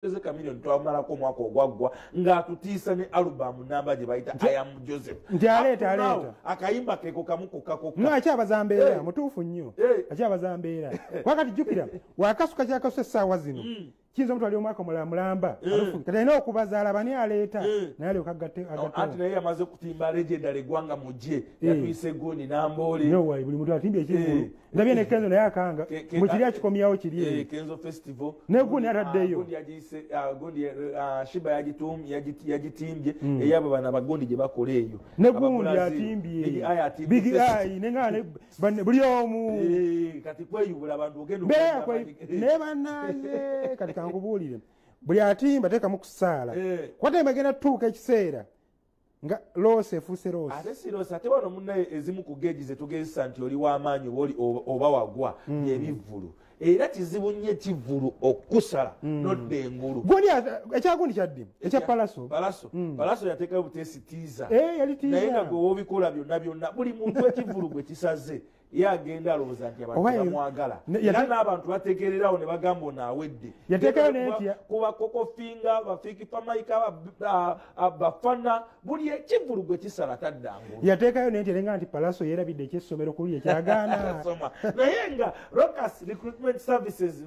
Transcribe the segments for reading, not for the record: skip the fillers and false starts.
Eze Chameleone twamalako omwaka ogwaggwa ng'atutiisa ne album namba gye bayita I Am Joseph. Nti aleeta. Akayimba keeko kamu kokka. No akyabaza mbeera mutuufu nnyo. Akyabaza mbeera. Wakati jjukira wakasuka kyakasusa essaawa zino. Kiyinza omuntu ali omwaka omulala mulamba kati alina okubazaala bani aleeta naye alyoka agatte anti naye yamaze kutimba legendary eggwanga mugye yatuyise Gundi Namboole nowayi buli muntu atimbye ekivulu ndabye ne Kenzo naye akanga mu kiri akikomyawo kiri Kenzo Festival ne Gundi ataddeyo Gundi yagiyise Gundi Shiba yagitimbye eyabo bana bagondi gye bakola eyo ne Gundi atimbye Big Eye nengane buli omu kati kweyubula abantu ogenda ne banaye kati kankubuulire buli atimba teeka mu kusaala kwate magenda tuuka ekiseera nga loose efuuse loose ate si loose ate wano munnaye ezimu ku geegi ze tugezesa nti oli w'amaanyi oba wagwa byebivvulu era kizibu nnyo ekivvulu okusala nodda engulu ekyagundi kyaddi ekya palaso yateekayo buteesitiiza naye nga gwe woobikola byonna buli muntu ekivvulu gwe kisaze ye agenda alowooza nti abantu bamwagala era n'abantu bategererawo ne bagamba onaawedde yateekayo netya kuba kokofinga bafiiki pamaika bafana buli ekivvulu gwe kisala taddangulu yateekayo netya nenga nti palaso yeerabidde ekyessomero kuli ekyagaana naye nga Rocas Recruitment Services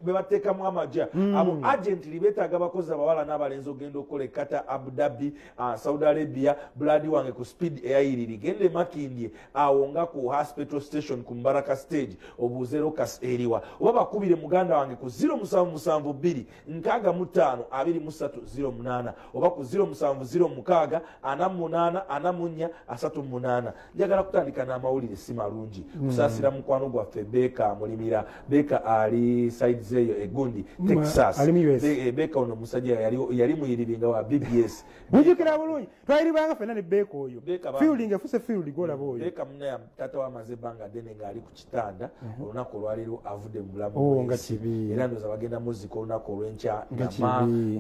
be bateekamu amaja abo agently beetaaga bakozi abawala n'abalenzi ogenda okukola ekata Abu Dhabi Saudi Arabia Blood wange ku Speed Air ligende makindye awo nga ku hospital station ku Mbaraka stage obuuze Rocas eriwa oba bakubire muganda wange ku 0772 65 2308 oba ku 0706 48 44 38 njagala kutandika n'amawulire si malungi kusaasira mukwano gwaffe Beka Mulimira Beka ali side zeyo egundi Texas Beka ono musajja yali muyiriringa wa BBS bujukira bulungi twayiribanga fena ne Beka oyo fielding efuse field gola boyo Beka munaya tata wa mazebanga dene ngali ku kitanda olunaku olwaliro avudde mu bulamu nga kibi era ndoza bagenda muziko olunaku olw'enkya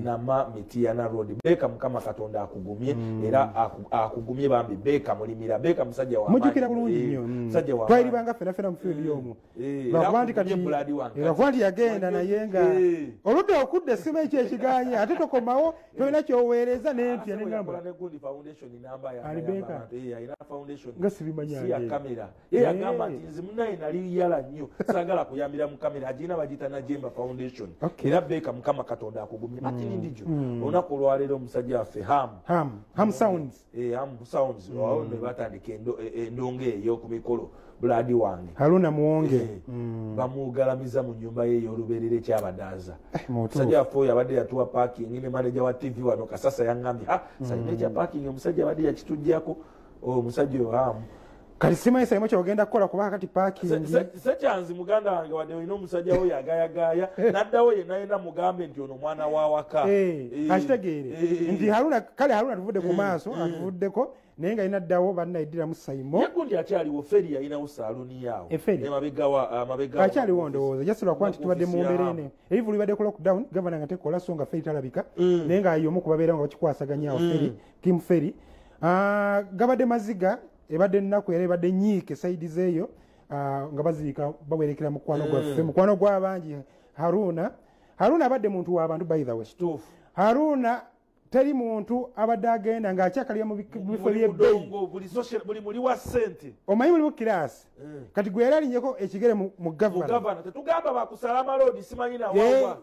nama Mitiana Road Beka mukama Katonda akugumye era akugumye bambi Beka Mulimira Beka musajja wa mujukira bulungi nnyo musajja wa twayiribanga fena mu field yomu bakwandi kati bakwandi yagenda naye nga oludde okudde sima ekyo ekiganye ate tokomawo tolina kyoweereza n'empya n'engamba foundation namba ya Beka ina foundation nga sibimanya si ya kamera yagamba nti nze munaye nali yala nnyo sagala kuyambira mu kamera agina bagita na Jemba Foundation era Beka mukama Katonda akugumye ati nindijo olunaku olwaleero omusajja waffe Ham Sounds Ham Sounds wawo ne batandika endonge eyo ku mikolo Blood wange Haruna Muwonge bamugalamiza mu nyumba ye y'olubeerera ekyabadaaza omusajja waffe oyo abadde yatuwa parking ne manager wa TV wano Kasasa yangambye salina ekya parking omusajja abadde yakituggyako omusajja oyo Hamu kati simanyi saimo kyogenda kukola kuba kati parking sekyanzi muganda wange wadde olina omusajja wo yagayagaya naddawo yenayena mugambe nti ono mwana wa waka akitegeere nti Haruna tuvudde ku maaso atuvuddeko naye nga inaddawo bannayiddiramu Saimo yegundi akyaliwo Feri yalinawo saaluni yaawo emabega akyaliwo ndowooza jasirwa kuba nti tubadde mu mbeera eno ebivu libadde ku lockdown gavana nga tekola so nga Feri talabika naye nga y'omu ku babeerawo nga bakikwasaganyaawo Kim Feri gabadde maziga ebadde ennaku era ebadde nyiike saidi zeeyo nga baziika bawerekera mukwano gwaffe mukwano gw'abangi Haruna abadde muntu w'abantu by the way Haruna teri muntu abadde agenda ng'akyakalira mu bifo by'ebbeeyi buli muli wa ssente omanyi mulimu kiraasi kati gwe yali alinyeko ekigere mu gavana tetugamba bakusala amalodi simanyi nawagwa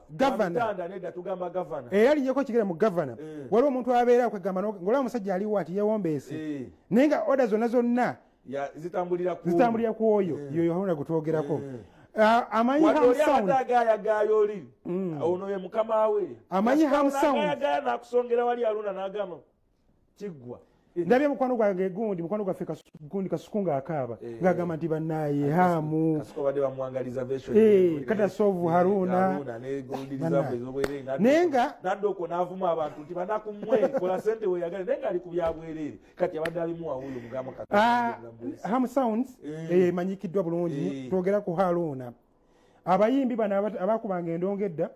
nedda tugamba gavana era alinyeko ekigere mu gavana waliwo omuntu abeera kwegamba ng'olaba omusajja aliwo ati yewombeese naye nga oda zonna zitambulira ku oyo yoyo Haruna gutwogerako amanyi Ham Sound agayagaya oli ono ye mukama we amanyi Ham Sound agayagaya nakusongera wali Haruna n'agamba kiggwa ndabye mukwano gwange gundi mukwano gwaffe gundi kasukunga akaaba ng'agamba nti bannaye Hamu kasuko bamwangaliza version katasovu Haruna naye nga nadda okwo n'avuma abantu nti banakumwe kola sente weeyagale naye nga ali ku byabwereere kati abadde alimu wawulo mugamba Ham Sounds emanyikiddwa bulungi twogera ku Haruna abayimbi bano abakubanga endongo edda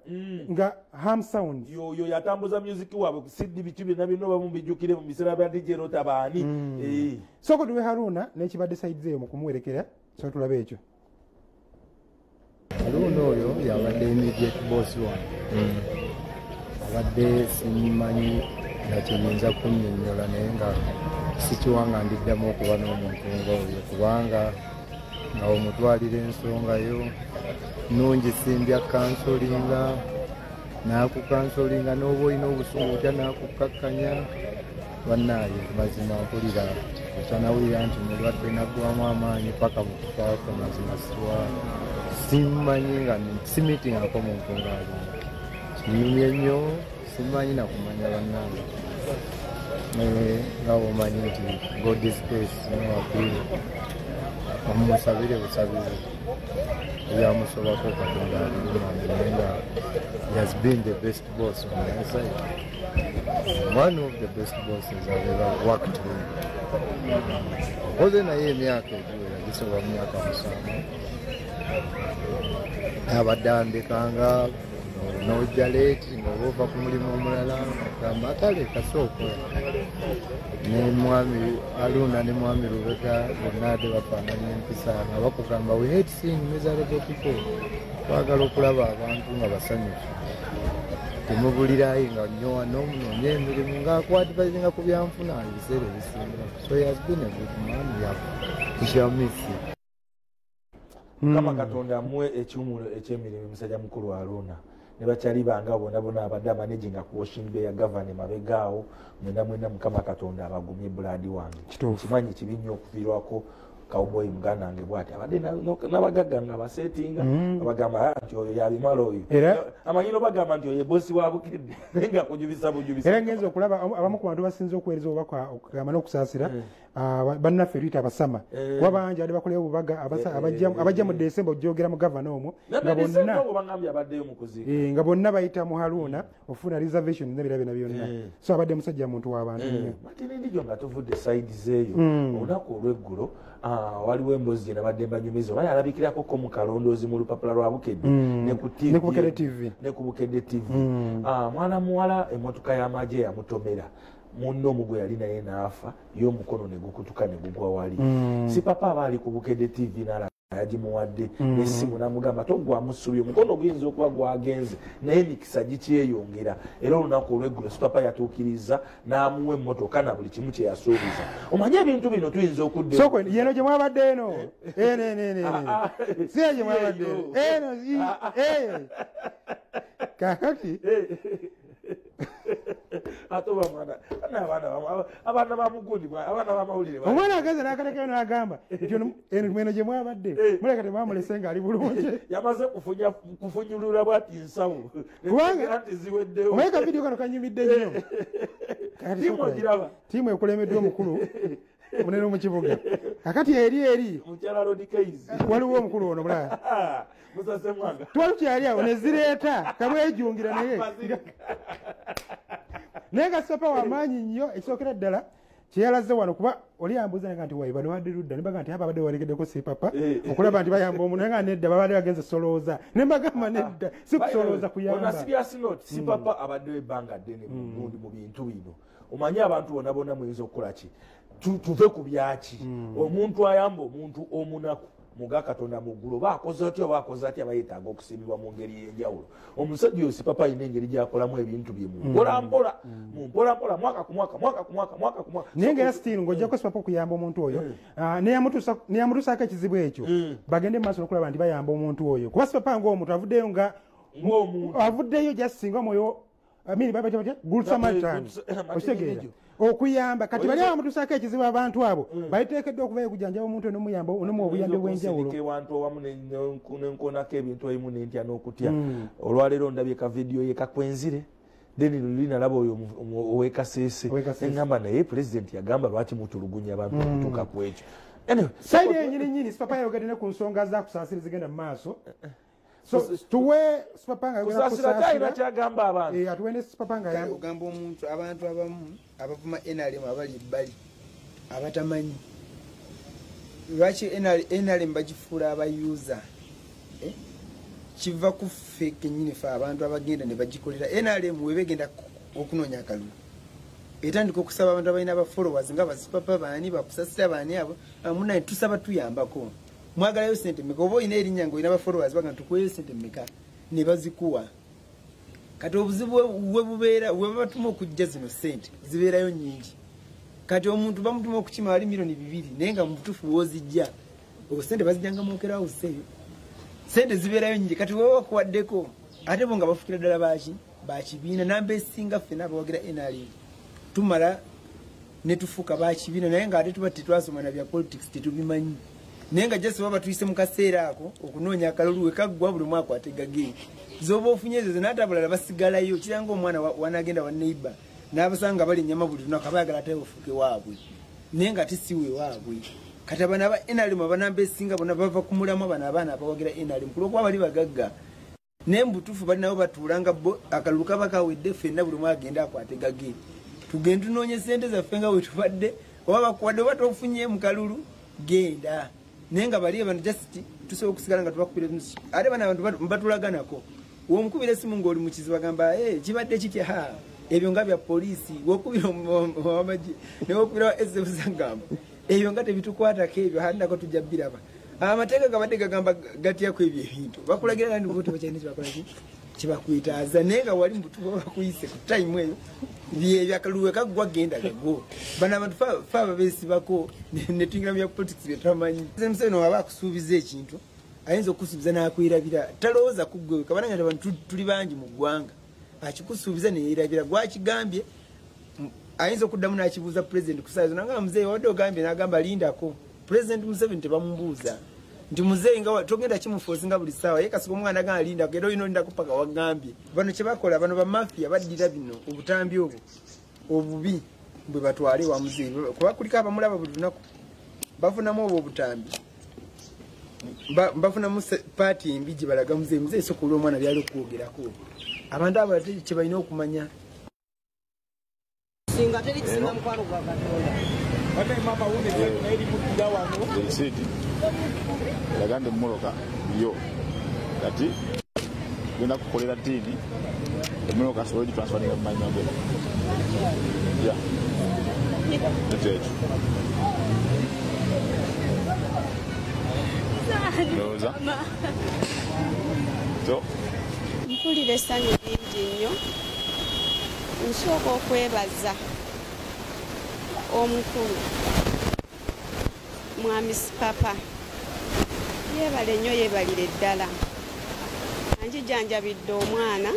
nga Ham Sounds yoyo yatambuza music waabwe ku CD bitu byonna bino bamubijjukire mu biseera bya DJ Rota baani soko tuwe Haruna n'ekibadde side zeeyo mu kumuwerekera so tulabe ekyo Haruna oyo yabadde immediate boss wange wadde simanyi nga kiyinza kunnyonnyola naye nga sikiwanga ndiddamu okuba n'omuntu ng'oyo kubanga nga omutwalira ensonga yo nungi simbya kansolinga n'akukansolinga n'oba olina obusungu butya n'akukkakkanya bannaaye mazima mpulira ekyanawulira nti mulwadde naggwamu amaanyi paka mukufaako mazima simanyi nga simitingako muntu ng'alina kinyumye nnyo simanyi nakumanya bannaaye nga omanyi nti God is grace nowapiire omumusabire busabize ebyamusobako katonda alirumange naye nga he has been the best boss on my side, one of the best bosses I've ever worked with. Okoze naye emyaka egiwera gisoba mu myaka 7 abadde andekanga n'ojja leeti ng'oba ova ku mulimu omulala agamba atale kasooka ne mwami Aluna ne mwami Lubega bonna ate bafaananya empisa nga bakugamba we hate seeing miserable people, twagala okulaba abantu nga basanyufu temubulirayo nga nnyowa n'omunoonya emirimu ng'akwativazinga ku byanfuna ebiseera ebisinga. So he has been a good man. We shall miss him. Kama Katonda amuwe ekiwumulo eky'emirimu musajja mukulu Aluna ne bakyali banga bonna abadde amanaging akuwashing bay ya gavana mabegaawo mwenda Mukama Katonda abagumye Blood wange kimanyi kibi nnyo okuviirwako Cowboy muganange bwati abadde n'abagagga nga basetinga abagamba nti oyo yabimala oyo amanyino bagamba nti oyo bosi wa Bukedde nga kujubisa era ngenza okulaba abamu ku bantu basinze okuweereza obubaka okugamba n'okusaasira bannaffe tuyita abasama kuba bangi ade bakolewo obubaga abajja mu Desemba ojjogera mu gavana omwo nga bonna bayita mu Haruna ofuna reservation n'ebirala byonna so abadde musajja muntu w'abantu nnyo matinendijo nga tuvudde side zeeyo olunaku olw'eggulo waliwo emboozi nabadde mbanyumiza oba yalabikirako ko mu kalondoozi mu lupapula lwa Bukedde ne ku Bukedde TV mwana muwala emmotoka y'amagye yamutomera munno omugwe yali naye n'afa y'omukono ne gukutuka ne gugwa wali si papa abaali ku Bukedde TV n'alaba yagimuwadde n'essimu n'amugamba toggwamu ssubi omukono guyinza okuba gwagenze naye emikisa gikyeyongera era olunaku olw'eggulo si papa yatuukiriza n'amuwa emmotoka na buli kimu kye yasuubiza. Omanye ebintu bino tuyinza okudde soko yeno gye mwabadde eno si gye mwabadde eno kakati atoba mwana abaana bamugundi abaana bamawulire omwana agaze n'akatekero n'agamba eno mweno gye mwabadde muleka temwamulese ng'ali bulungi yamaze kufunyulula bwati nsawo kubanga ziweddewo omaye ka vidiyo kano kanyumidde nnyo tiimu ekulemeddwa omukulu omunene mu kibuga kakati eri mukyala Rodikeys waliwo omukulu ono mulala musase mwanga twalukyali awo ne zireeta kamwejungira naye naye nga sapa w'amaanyi nnyo ekisookera ddala kyeyalaze wano kuba oli yambuuza nti wayi bano badde ludda ne baga nti abadde walegeddeko si papa okulaba nti bayamba omuntu naye nga nedda babadde bagenze solooza ne mbagamba nedda si kusolooza kuyamba si papa abaddewo ebbanga ddene mugundi mu bintu bino omanyi abantu bonna muyinza okukola ki tuve ku byaki omuntu ayamba omuntu omunaku muga Katonda muggulu baakoze otya oba akoze atya bayetaaga okusiimibwa mu ngeri y'enjawulo. Omusajja oyo si papa alina engeri gy'akolamu ebintu bye mpola mwaka ku mwaka naye ng'era sitiiru ng'ojjako si papa okuyamba omuntu oyo neyamutuusaako ekizibu ekyo bagende mu maaso n'okulaba nti bayamba omuntu oyo kuba si papa ng'omuntu avuddeyo nga avuddeyo jasinga omwoyo good Samaritan okitegeera okuyamba kati bali abamutuusaako ekizibu abantu abo baliteekeddwa okubayo okujanjaba omuntu n'omuyamba onomuwa obuyambi bw'enjawulo wantu awamu nenkonako ebintu ebimu nentya n'okutya olwaleero ndabye ka vidiyo ye kakwenzire deni luli nalaba oyo owekaseese engamba naye pulezidenti yagamba lwaki mutulugunya abantu okutuuka ku ekyo saidi enyininyini sipapa yayogedde ne ku nsonga zakusaasira zigenda mu maaso tuwe sipapanga kusaasira kyagamba abantu atuwene sipapanga ogamba omuntu abantu abamu abavuma NRM abali ebbali abatamanyi lwaki NRM bagifuula abayuza kiva ku ffe kennyini fe abantu abagenda ne bagikolera NRM webegenda okunoonya akalulu etandika okusaba abantu abalina abafollowers nga basipapa baani bakusasira baani abo munaye tusaba tuyambako mwagalayo sente mmeka oba olina erinnya ng'olina abafollowers baga tukuweyo sente mmeka ne bazikuwa kati obuzibu we bubeera we batuma okujja zino ssente zibeerayo nnyingi kati omuntu bamutuma okukima ali milioni 2 naye nga mutufu wozijja ssente bazijjanga mwokera useeyo ssente zibeerayo nnyingi kati wewe wakuwaddeko ate bo nga bafukira ddala bakibiina namba esinga ffena abawagira NRM tumala ne tufuuka bakibiina naye nga ate tuba tetwasoma na bya politics tetubimanyi naye nga jasi baba tuyise mu kaseera ako okunoonya akalulu wekaggwa buli mwaka ategage zoba ofunye ezo n'atabulala basigalayo kiranga omwana wanagenda wa neighbor n'abasanga bali ennyama buli lunaku abayagala ate ofuke waabwe naye nga tisiwe waabwe kati abana ba NRM abanamba esinga bonna bava ku mulamu abaana abawagira NRM kulwokuba bali bagagga naye mbutuufu bali nabo batuulanga akalulu kaba kawedde ffenna buli mwe agenda akwategage tugenda tunoonye ssente zaffe nga wetubadde oba bakuwadde oba tofunye mu kalulu genda naye nga bali abantu just tusobola okusigala nga tubakubira ate bana abantu batulaganako womukubira esimu ng'oli mu kizibu bagamba kibadde kitya ebyo nga bya poliisi wokubira wamaji newokubira wa esebuzagamba ebyo nga tebitukwatako ebyo handako tujja biraba amateeka gabadde gagamba gatyako ebyo ebintu bakulagira kandi vote bakyalina kibakolaki kibakwetaaza naye nga wali mbutuba bakuyise ku time eyo byebyakalulu kaggwa genda gago bana abantu fa ababeesibako ne tuyingira mu bya politics byetamanyi museveni waba akusuubiza ekintu ayinza okusuubiza n'akwirabira talowooza kuggwe kabana nga abantu tuli bangi mu ggwanga akikusuubiza neyeerabira gwakigambye ayinza okuddamu n'akibuuza pulezidenti kusaazo nanga muzeeyi wadde ogambye n'agamba lindako pulezidenti Museveni tebamubuuza nti muzeeyi nga togenda kimufoosi nga buli ssaawa ye kasika omwana agamba lindako era olina olindako paka wagambye bano kye bakola bano bamafiya baddira bino obutambi obwo obubi bwe batwale wa muzeeyi kuba kuliko abamulaba buli lunaku bafunamu obwo obutambi bafunamu paati embi gye balaga muzeeyi sokola omwana byali okwogerako abantu abo ate kye balina okumanya singa teri kisinga mukwano gwa Katonda ate mama wune nairi mutira wano esiti yagande muloka yo kati genda kukolera dini muloka asobola transferring of mind number yeah that's Rosa so mpulira essanyu lingi nnyo nsooka okwebaza omukulu mwami Papa yeebale nnyo yeebalire ddala anjijanjabidde omwana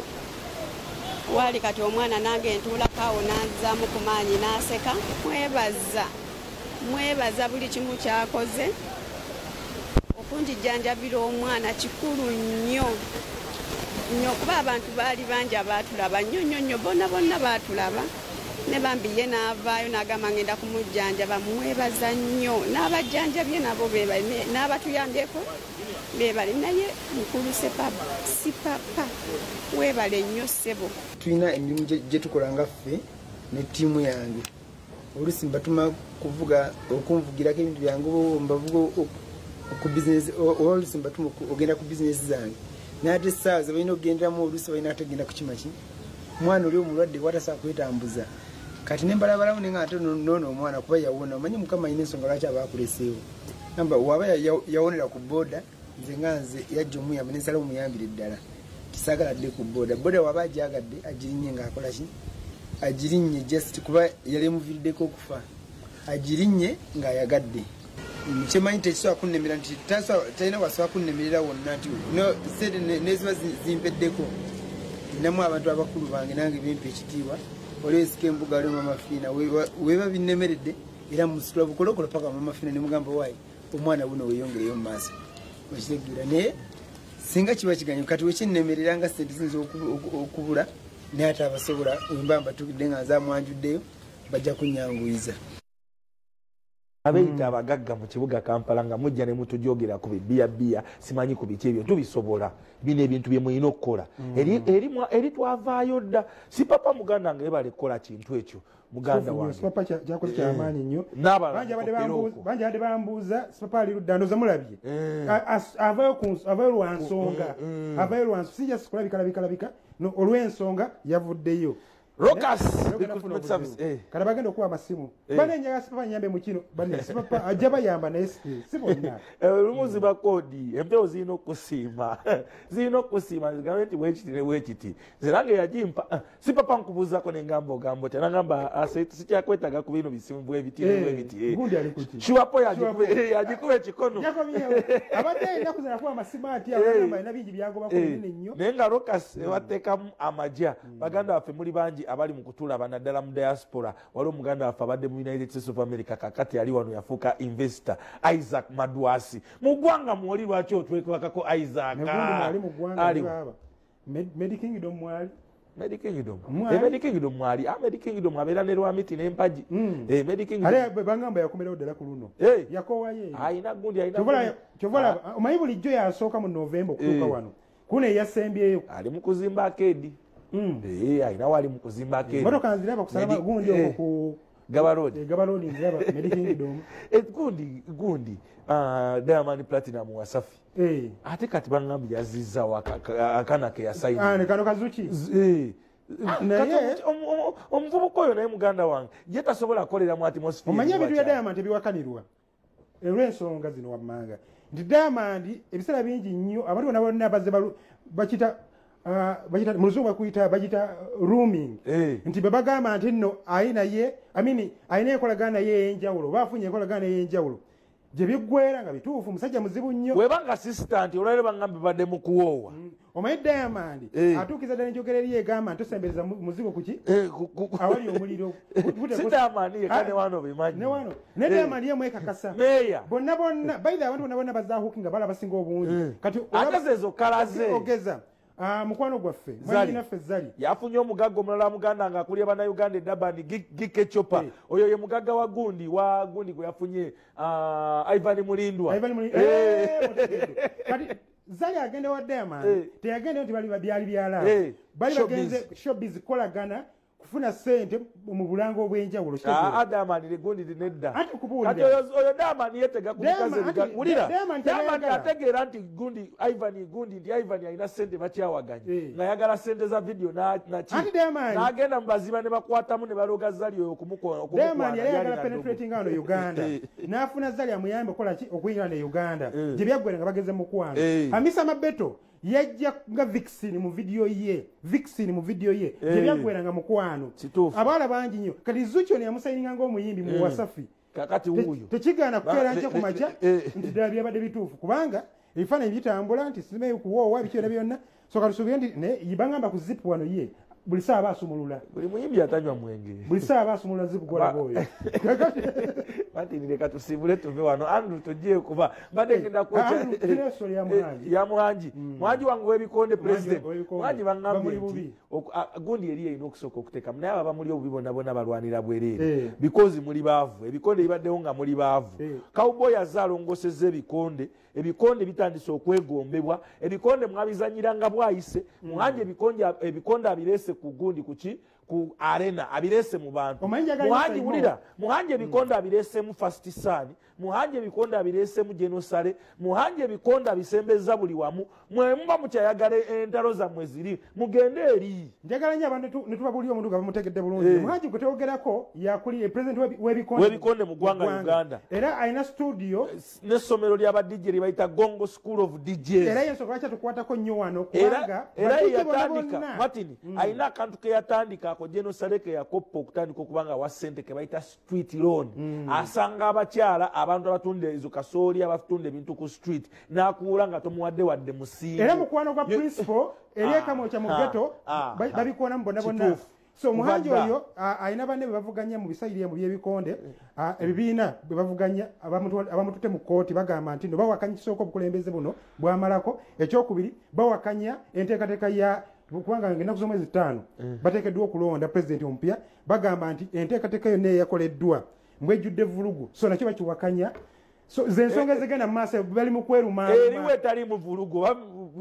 waali kati omwana nange ntuulako awo nanzaamu ku maanyi n'aseka mwebaza buli kimu kyakoze okunjijanjabira omwana kikulu nnyo kuba abantu baali bangi abaatulaba nnyo bonna baatulaba ne bambi ye n'avaayo n'agamba ngenda kumujjanjaba mwebaza nnyo n'abajjanjabye nabo beebale n'abatuyambyeko beebale naye mukulu si papa weebale nnyo ssebo tulina emirimu gye tukola nga ffe ne ttiimu yange oluusi mbatuma kuvuga okunvugirako ebintu byange mbavuga ku bizinesi oluusi mbatuma ogenda ku bizinesi zange n'ate essaawa ze balina okugenderamu oluusi balina ategenda ku kimaki omwana oli omulwadde watasaa kwetambuza kati nembalabalamu nenga ate noono omwana kuba yawona omanyi mukama alina ensonga lwaki aba akuleseewo amba waba yawonera ku booda nze yajja omuyamba nensala omuyambire ddala tisaagala dde ku booda waba agyagadde agirinnye ng'akola ki agirinnye just kuba yali emuviiriddeko okufa agirinnye ng'ayagadde kyemanyi tekisobola kunnemera nti talina wasobola kunnemerera wonna nti sente neziba zimpeddeko ninamu abantu abakulu bange nange bempa ekitiibwa olwesika embuga walimu amafiina weba binnemeredde era musitula bukolokolo paka mamafiina nemugamba waayi omwana buno weyongereyo mu maaso okitegeera naye singa kiba kiganyo kati wekinnemerera nga sente ziyinza okubula naye ate abasobola wemba mbatukidde nga nzamwanjuddeyo bajja kunyanguyiza abeeyita abagagga mu kibuga Kampala nga mujja ne mutujogera ku bibiya simanyi ku biki ebyo tubisobola bino ebintu bye mulina okukola eri twavaayo dda si papa muganda nga yebale kukola kintu ekyo muganda wange papa kyakoze kyamaanyi nnyo bangi badde bambuuza papa ali ludda ndoza mulabye avayo lwansonga avayo lwansonga sijja sikulabika olw'ensonga yavuddeyo Rocas recruitment service kala bagenda okuwa amasimu banenyaga sipapa nyambe mu kino bane sipapa ajja bayamba naye sibonna lumuzi bakodi empewo zirina okusiima gavumenti wekiti zirange yagimpa sipapa nkubuuzako nengambo tenagamba sikyakwetaga ku bino bisimu bwebiti shuwapo yagikuba ekikono abadde enaku zinakuwa amasimu ati abagamba alina bingi byagobako binene nnyo naye nga Rocas ewateekamu amagya baganda baffe muli bangi abali mu kutulaba naddala mu diaspora waliwo muganda waffe abadde mu United States of America kakati ali wano yafuuka investor Isaac Madwasi mu ggwanga mwoli lwaki otwekakako Isaac Medikingdom mwali Medikingdom mwali Medikingdom abeera ne Lwamiti n'Empagi bagamba yakomerawo ddala ku luno yakowayo ayina gundi kyovala omanyi bulijjo yasooka mu Novemba okutuuka wano kuno eyasembyeyo ali mu kuzimba akeedi ayina wali mu kuzimba akeedi motoka nziraba kusalama gundi okwo ku Gabalodi nziraba Medikingdom gundi Diamond Platinum Wasafi ate kati bangambye yazizzawo akana ke yasayina kano kazuki omuvubuka oyo naye muganda wange ye tasobola kukoleramu atmosphere omanye ebintu bya Diamond ebiwakanirwa olw'ensonga zino wammanga nti Diamond ebiseera bingi nnyo abantu bonna bazze bakita muluzungu bakuyita bagita rooming nti bwe bagamba nti nno alina enkolagana ye ey'enjawulo baafunye enkolagana ey'enjawulo gye biggwera nga bituufu musajja muzibu nnyo webanga assistant olwaleero bangambe badde mu kuwoowa omanyi Diamond atuukiza ddala enjogera eri egamba nti tosembereza muzigo kuki awali omuliro ne Diamond ye mwekakasa bonna baida abantu bonna bazaahuki nga balaba singa obungi kati ate ezo kalaze ogeza mukwano gwaffe mwanyinaffe Zali yafunye omugagga omulala wa muganda nga akulira bannayuganda eddabani Gike Chopa oyo ye mugagga wa gundi gwe yafunye Ivan Mulindwa kati Zali agenda wa Diamond teyagenda nti bali byali byalaba bali bagenze showbiz kolagana kufuna sente mu bulango obw'enjawulo Diamond legundi nedda kati oyo Diamond yetega kulira Diamond ategeera nti gundi nti Ivan alina sente bakyawaganye ng'ayagala sente za video n'agenda mu baziba ne bakwatamu ne baloga Zali oyo Diamond yali ayagala penetrating wano Uganda n'afuna Zali amuyambe okuyingira ne Uganda gye byaggwera nga bageze mu kwano Hamisa Mabeto yajja nga Vixen mu video ye gye byaggweranga mukwano abawala bangi nnyo kati Zuccio ne yamusayininga ng'omuyimbi mu Wasafi kakati wuuyo tekigaana kukeera nje ku makya nti ddala byabadde bituufu kubanga ebifaananyi bitambula nti simeyo kuwoowa bikyona byonna so katusuubire nti bangamba ku zipu wano ye buli saa baasumulula buli muyimbi atanywa mwenge buli saa baasumulula zipu golaboyo Martin leka tusimbule tuve wano Andrew togiye kuba mbadde ngenda ya Muhanji wange w'ebikonde president Muhanji bangambye nti gundi eri erina okusooka okuteekamu naye aba muli obubi bonna balwanira bwereere because muli baavu ebikonde bibaddewo nga muli baavu Cowboy azaalongosezza ebikonde bitandise okwegombebwa ebikonde mwabizanyiranga bwayise Muhanji ebikonde abireese ku gundi ku arena abirese mu bantu Muhanji ebikonde abirese mu First Sun Muhanji ebikonde abirese mu Genosale Muhanji ebikonde abisembeza buli wamu mwe muba mukyayagala entalo zammwe ziri mugende eri njagala nnyo abantu ne tubabulira omuntu nga bamutegedde bulungi Muhanji gwe tewogerako yakuli president w'ebikonde mu ggwanga Uganda era alina studio n'essomero ly'aba DJ lye bayita Gongo School of DJs era yensonga lwaki atukwatako nnyo wano kubanga era yatandika Martin alina akantu ke yatandika ako Genosale ke yakoppa okutandika okubanga wa ssente ke bayita street loan asanga abakyala abantu abatunda ezo kasooli abatunda ebintu ku street n'akuula nga tomuwadde wadde musinga era mukwano gwa principal eri ekamwokya mu ghetto babikonamu bonna so Muhanji oyo alina banne be bavuganya mu bisayirye mu by'ebikonde ebibiina be bavuganya abamutute mu kooti bagamba nti no bawakanya kisooka obukulembeze buno bwamalako ekyokubiri bawakanya enteekateeka ya kubanga ng'ennaku z'omwezi 5 bateekeddwa okulonda pulezidenti omupya bagamba nti enteekateeka yonna eyakoleddwa mbwejjudde vulugu so nakyo bakiwakanya so zensonga zigenda mu maaso bali mu kweruma eriwe tali mu vulugu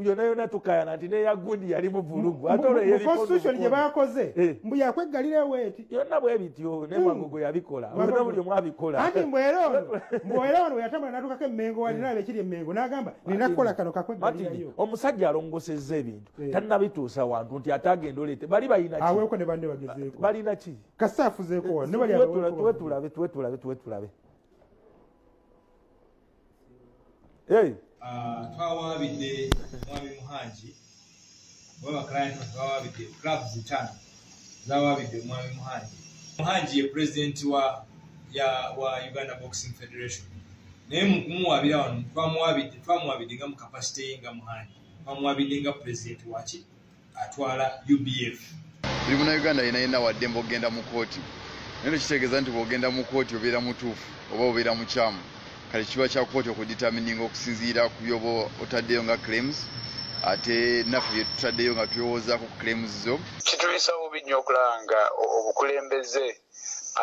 yona tukayana nti ne yagundi yali mu vulugu atole constitution gye bakoze mbu yakweggalira weti yonna bwe bityo ne Magogo yabikola bonna buli mwabikola ati mbwero yatamala natukako emmengo walinabe ekiri emmengo n'agamba nina kukola kano kakweggalirayo omusajja alongosezza ebintu tannabituusa wantu nti atagenda oleete bali balina ki aweeko ne banne bagezeeko balina ki kasaafuzeeko wa ne bali tuwetulabe hey twawabidde mwami Muhanji baba client twawabidde clubs 5 zawabidde mwami Muhanji ye president wa Uganda Boxing Federation naye mu kumuwabira wano twamuwabidde nga mu capacity nga Muhanji twamuwabidde nga president waki atwala UBF buli munnayuganda yenna waddembe ogenda mu kooti naye kitegeeza nti bw'ogenda mu kooti obeera mutuufu oba obeera mukyamu kale kiba kya kooti okudetermininga okusinziira ku byoba otaddeyo nga claims ate naffe bye tutaddeyo nga tuyowoozaako ku claims zo kituyisa bubi nnyo okulaba nga obukulembeze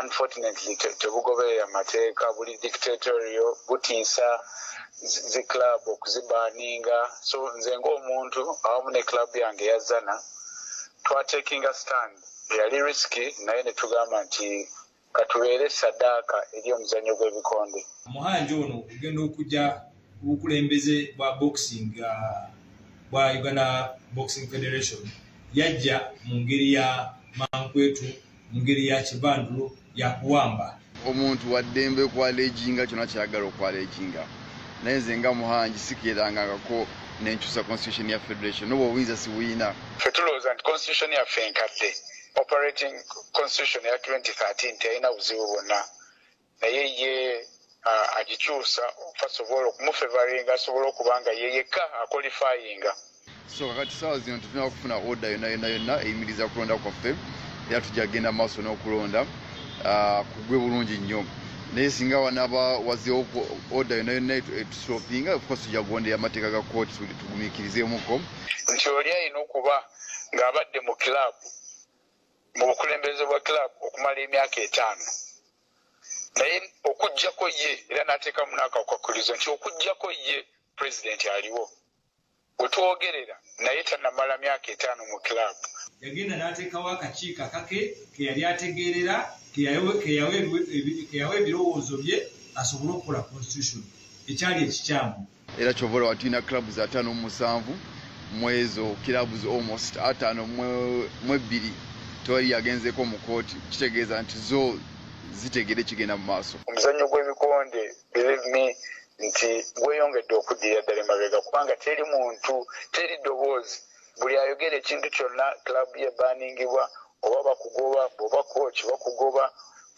unfortunately tebugoberera amateeka buli dictatorial butiisa zi club okuzibaninga so nze ng'omuntu awamu ne club yange yazana twatekinga stand yali risky naye ne tugamba nti katubeere saddaaka eri omuzannyo gw'ebikonde Muhanji ono ogenda okujja obukulembeze bwa boxing bwa Uganda Boxing Federation yajja mu ngeri ya mankwetu mu ngeri ya kibandulo ya kuwamba omuntu waddembe okwaleejinga kyonna kyayagala okwaleejinga naye nze nga Muhanji sikirangangako n'enkyusa constitution ya federation noba obuyinza siwuyina ffe tulowooza nti constitution yaffe enkadde operating constitution ya 2013 teyalina buzibu bwonna naye ye agikyusa first of all okumufevaringa asobole okuba nga ye yekka akwalifayinga so kakati saawa zino tetulina kufuna order yonna eyimiriza kulonda kwaffe era tujja kugenda maaso n'okulonda kugwe bulungi nnyo naye singa wanaaba wazeewo order yonna etusopinga of course tujja kugondera amateeka ga kooti tugumiikirizeemuko nti oli alina okuba ng'abadde mu club mu bukulembeze bwa club okumala emyaka 5 naye okujjako ye era n'ateeka munaakakwakkulizo nti okujjako ye president aliwo wetwogerera naye tannamala myaka 5 mu club yagenda n'ateekawo akakiiko akake ke yali ategeerera ke yawa ebirowoozo bye asobole okukola constitution ekyali ekikyamu era kyova olaba tulina clubs 57 mu ezo clubs almost 5 mu 2 tewali yagenzeeko mu kooti kitegeeza nti zo zitegere kigenda mu maaso omuzannyo gw'ebikonde believe me nti gweyongedde okuddira ddala emabega kubanga teri muntu teri ddoboozi buli ayogera ekintu kyonna club ye baningibwa oba bakugoba bw'oba kooki bakugoba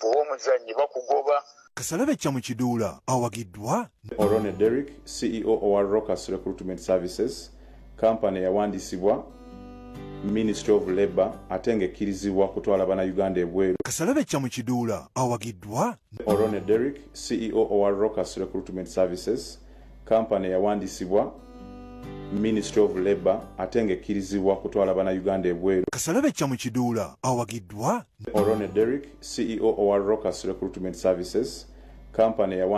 bw'oba omuzannyi bakugoba Kasalabe kya mu Kiduula awagiddwa Orone Derrick, CEO owa Rocus Recruitment Services, kampani yawandiisibwa Ministry of Labour ate ng'ekkirizibwa kutwala bannayuganda ebweru. Kasalabe kya mu Kiduula awagiddwa Orone Derrick, CEO owa Rocus Recruitment Services, kampani yawandiisibwa Ministry of Labour ate ng'ekkirizibwa kutwala bannayuganda ebweru. Kasalabe kya mu Kiduula awagiddwa Orone Derrick, CEO owa Rocus Recruitment Services, kampani yawandiisibwa